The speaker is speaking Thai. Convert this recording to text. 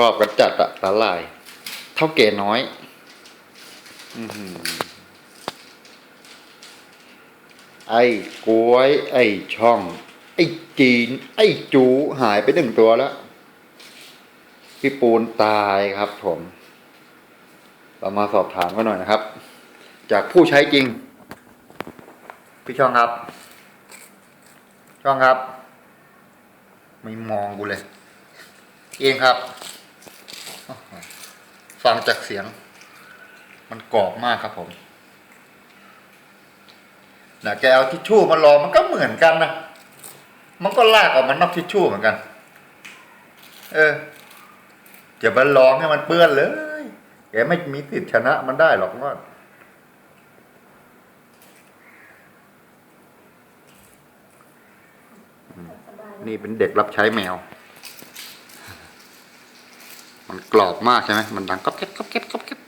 อบกันจัดอะสาหร่ายเท่าแก่น้อยไอ้กล้วยไอ้ช่องไอ้จีนไอ้จูหายไปหนึ่งตัวแล้วพี่ปูนตายครับผมเรามาสอบถามกันหน่อยนะครับจากผู้ใช้จริงพี่ช่องครับช่องครับไม่มองกูเลยเองครับฟังจากเสียงมันกรอบมากครับผมนะแกเอาทิชชู่มารอมันก็เหมือนกันนะมันก็ลากออกมานอกทิชชู่เหมือนกันจะมาลองให้มันเปื้อนเลยแกไม่มีสิทธิ์ชนะมันได้หรอกว่านี่เป็นเด็กรับใช้แมวมันกรอบมากใช่ไหมมันดังก๊อบแก๊บก๊อบแก๊บก๊อบแก๊บ